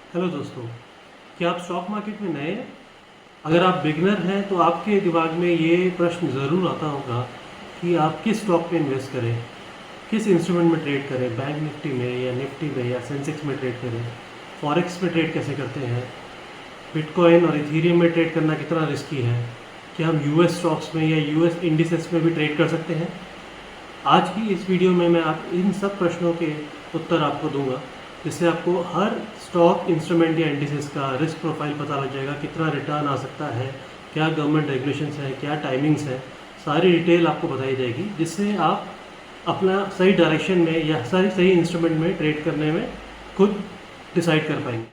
Hello दोस्तों, क्या आप स्टॉक मार्केट में नए हैं? अगर आप बिगनर हैं तो आपके दिमाग में ये प्रश्न ज़रूर आता होगा कि आप किस स्टॉक में इन्वेस्ट करें, किस इंस्ट्रूमेंट में ट्रेड करें, बैंक निफ्टी में या निफ्टी में या सेंसेक्स में ट्रेड करें, फॉरेक्स में ट्रेड कैसे करते हैं, बिटकॉइन और इथीरियम में ट्रेड करना कितना रिस्की है, क्या हम यूएस स्टॉक्स में या यूएस इंडिसेस में भी ट्रेड कर सकते हैं। आज की इस वीडियो में मैं आप इन सब प्रश्नों के उत्तर आपको दूंगा, जिससे आपको हर स्टॉक इंस्ट्रूमेंट या इंडिसेस का रिस्क प्रोफाइल पता लग जाएगा, कितना रिटर्न आ सकता है, क्या गवर्नमेंट रेगुलेशंस हैं, क्या टाइमिंग्स हैं, सारी डिटेल आपको बताई जाएगी, जिससे आप अपना सही डायरेक्शन में या सही इंस्ट्रूमेंट में ट्रेड करने में खुद डिसाइड कर पाएंगे।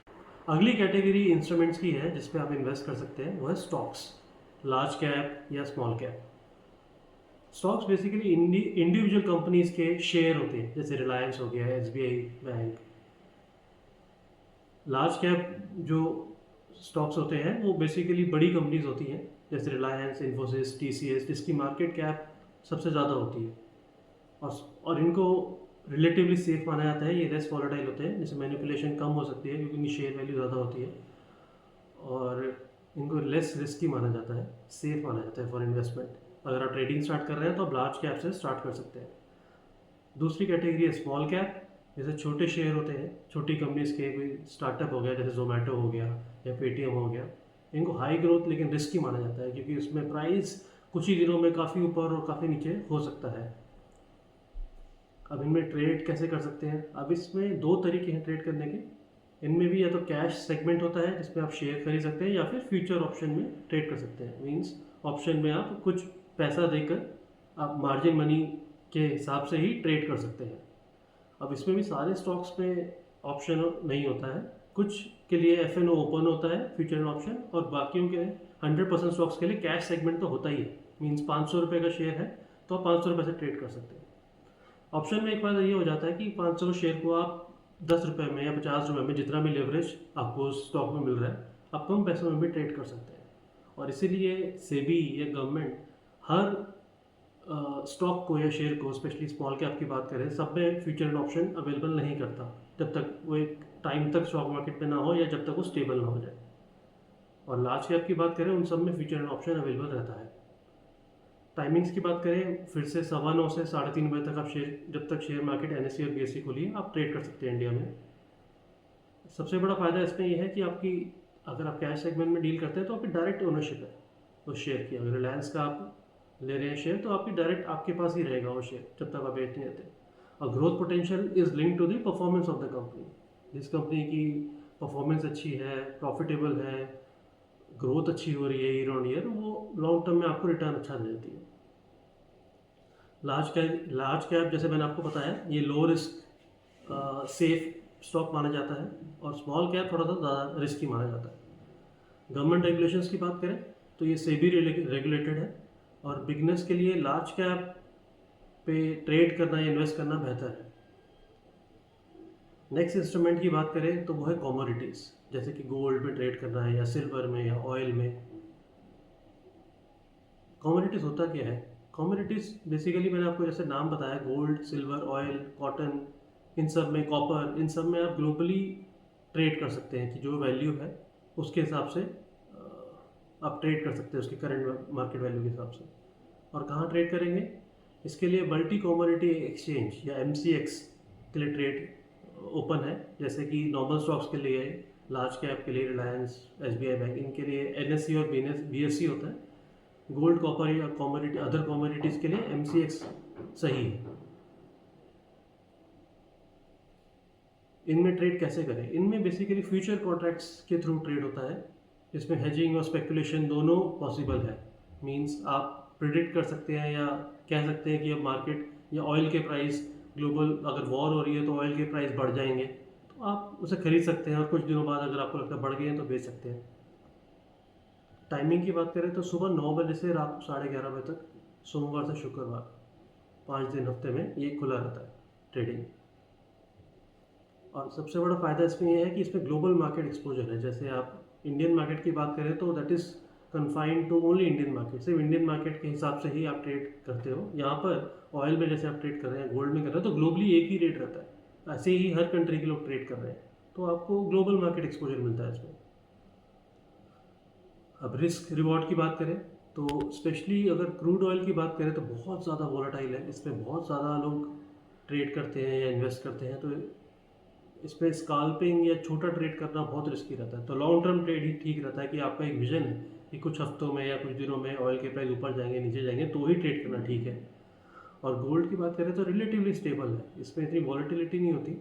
अगली कैटेगरी इंस्ट्रूमेंट्स की है जिस पे आप इन्वेस्ट कर सकते हैं, वो है स्टॉक्स, लार्ज कैप या small cap. Stocks basically individual companies के शेयर होते हैं, जैसे रिलायंस हो गया, एसबीआई बैंक। लार्ज कैप जो स्टॉक्स होते हैं वो बेसिकली बड़ी कंपनीज होती हैं, जैसे रिलायंस, इन्फोसिस, टीसीएस, जिसकी मार्केट कैप सबसे ज़्यादा होती है। और इनको रिलेटिवली सेफ माना जाता है, ये लेस वॉलेटाइल होते हैं, जिससे मैनिपुलेशन कम हो सकती है क्योंकि इनकी शेयर वैल्यू ज़्यादा होती है, और इनको लेस रिस्की माना जाता है, सेफ माना जाता है फॉर इन्वेस्टमेंट। अगर आप ट्रेडिंग स्टार्ट कर रहे हैं तो आप लार्ज कैप से स्टार्ट कर सकते हैं। दूसरी कैटेगरी है स्मॉल कैप, जैसे छोटे शेयर होते हैं, छोटी कंपनीज के, कोई स्टार्टअप हो गया जैसे जोमेटो हो गया या पेटीएम हो गया। इनको हाई ग्रोथ लेकिन रिस्की माना जाता है क्योंकि उसमें प्राइस कुछ ही दिनों में काफ़ी ऊपर और काफ़ी नीचे हो सकता है। अब इनमें ट्रेड कैसे कर सकते हैं? अब इसमें दो तरीके हैं ट्रेड करने के। इनमें भी या तो कैश सेगमेंट होता है जिसमें आप शेयर खरीद सकते हैं, या फिर फ्यूचर ऑप्शन में ट्रेड कर सकते हैं। मींस ऑप्शन में आप कुछ पैसा देकर आप मार्जिन मनी के हिसाब से ही ट्रेड कर सकते हैं। अब इसमें भी सारे स्टॉक्स में ऑप्शन नहीं होता है, कुछ के लिए एफ ओपन होता है फ्यूचर ऑप्शन, और बाकियों के 100% स्टॉक्स के लिए कैश सेगमेंट तो होता ही है। मींस 500 रुपये का शेयर है तो आप 500 रुपये से ट्रेड कर सकते हैं। ऑप्शन में एक बार ये हो जाता है कि 500 शेयर को आप 10 रुपये में या 50 रुपये में, जितना भी लेवरेज आपको स्टॉक में मिल रहा है, आप कम पैसों में भी ट्रेड कर सकते हैं। और इसीलिए सेबी या गवर्नमेंट हर स्टॉक को या शेयर को, स्पेशली स्मॉल कैप की बात करें, सब में फ्यूचर एंड ऑप्शन अवेलेबल नहीं करता जब तक वो एक टाइम तक स्टॉक मार्केट में ना हो या जब तक वो स्टेबल ना हो जाए। और लार्ज कैप की बात करें, उन सब में फ्यूचर एंड ऑप्शन अवेलेबल रहता है। टाइमिंग्स की बात करें, फिर से 9:15 से 3:30 बजे तक आप शेयर, जब तक शेयर मार्केट एनएससी और बीएससी खुली है, आप ट्रेड कर सकते हैं इंडिया में। सबसे बड़ा फायदा इसमें यह है कि आपकी, अगर आप कैश सेगमेंट में डील करते हैं तो आपकी डायरेक्ट ओनरशिप है उस शेयर की। अगर रिलायंस का आप ले रहे हैं शेयर तो आपकी डायरेक्ट आपके पास ही रहेगा वो शेयर जब तक आप बेच नहीं देते। और growth potential is link to the performance of the company. जिस कंपनी की परफॉर्मेंस अच्छी है, प्रॉफिटेबल है, ग्रोथ अच्छी हो रही है ईयर ऑन ईयर, वो लॉन्ग टर्म में आपको रिटर्न अच्छा दे देती है। लार्ज कैप जैसे मैंने आपको बताया, ये लो रिस्क सेफ स्टॉक माना जाता है, और स्मॉल कैप थोड़ा सा ज़्यादा रिस्की माना जाता है। गवर्नमेंट रेगुलेशंस की बात करें तो ये सेबी रेगुलेटेड है, और बिगनर्स के लिए लार्ज कैप पे ट्रेड करना या इन्वेस्ट करना बेहतर है। नेक्स्ट इंस्ट्रूमेंट की बात करें तो वो है कमोडिटीज़, जैसे कि गोल्ड में ट्रेड करना है या सिल्वर में या ऑयल में। कमोडिटीज़ होता क्या है? कमोडिटीज़ बेसिकली मैंने आपको जैसे नाम बताया, गोल्ड, सिल्वर, ऑयल, कॉटन, इन सब में, कॉपर, इन सब में आप ग्लोबली ट्रेड कर सकते हैं कि जो वैल्यू है उसके हिसाब से आप ट्रेड कर सकते हैं, उसके करंट मार्केट वैल्यू के हिसाब से। और कहाँ ट्रेड करेंगे? इसके लिए मल्टी कमोडिटी एक्सचेंज या MCX के लिए ट्रेड ओपन है, जैसे कि नॉर्मल स्टॉक्स के लिए, लार्ज कैप के लिए रिलायंस, SBI बैंक, इनके लिए NSE और BSE होता है। गोल्ड, कॉपर या कमोडिटी, अदर कमोडिटीज़ के लिए MCX सही है। इनमें ट्रेड कैसे करें? इनमें बेसिकली फ्यूचर कॉन्ट्रैक्ट्स के थ्रू ट्रेड होता है, इसमें हेजिंग और स्पेकुलेशन दोनों पॉसिबल है। मींस आप प्रिडिक्ट कर सकते हैं या कह सकते हैं कि अब मार्केट या ऑयल के प्राइस, ग्लोबल अगर वॉर हो रही है तो ऑयल के प्राइस बढ़ जाएंगे, तो आप उसे खरीद सकते हैं, और कुछ दिनों बाद अगर आपको लगता है बढ़ गए हैं तो बेच सकते हैं। टाइमिंग की बात करें तो सुबह 9 बजे से रात 11:30 बजे तक, सोमवार से शुक्रवार, 5 दिन हफ्ते में ये खुला रहता है ट्रेडिंग। और सबसे बड़ा फ़ायदा इसमें यह है कि इसमें ग्लोबल मार्केट एक्सपोजर है। जैसे आप इंडियन मार्केट की बात करें तो that is confined to only Indian market, सिर्फ इंडियन मार्केट के हिसाब से ही आप ट्रेड करते हो। यहाँ पर ऑयल में जैसे आप ट्रेड कर रहे हैं, गोल्ड में कर रहे हैं, तो ग्लोबली एक ही रेट रहता है, ऐसे ही हर कंट्री के लोग ट्रेड कर रहे हैं, तो आपको ग्लोबल मार्केट एक्सपोजर मिलता है इसमें। अब रिस्क रिवॉर्ड की बात करें तो स्पेशली अगर क्रूड ऑयल की बात करें तो बहुत ज़्यादा वॉलेटाइल है, इसमें बहुत ज़्यादा लोग ट्रेड करते हैं या इन्वेस्ट करते हैं, तो इसमें स्काल्पिंग या छोटा ट्रेड करना बहुत रिस्की रहता है। तो लॉन्ग टर्म ट्रेड ही ठीक रहता है कि आपका एक विजन है कि कुछ हफ्तों में या कुछ दिनों में ऑयल के प्राइस ऊपर जाएंगे नीचे जाएंगे, तो ही ट्रेड करना ठीक है। और गोल्ड की बात करें तो रिलेटिवली स्टेबल है, इसमें इतनी वॉलेटिलिटी नहीं होती,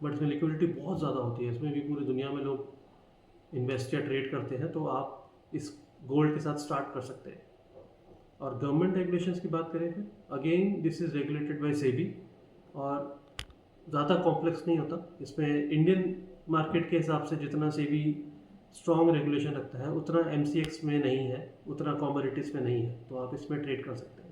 बट इसमें लिक्विडिटी बहुत ज़्यादा होती है, इसमें भी पूरी दुनिया में लोग इन्वेस्ट या ट्रेड करते हैं, तो आप इस गोल्ड के साथ स्टार्ट कर सकते हैं। और गवर्नमेंट रेगुलेशंस की बात करें फिर again this is regulated by SEBI और ज़्यादा कॉम्प्लेक्स नहीं होता। इसमें इंडियन मार्केट के हिसाब से जितना सेबी स्ट्रॉन्ग रेगुलेशन रखता है उतना एमसीएक्स में नहीं है, उतना कॉमोडिटीज़ में नहीं है, तो आप इसमें ट्रेड कर सकते हैं।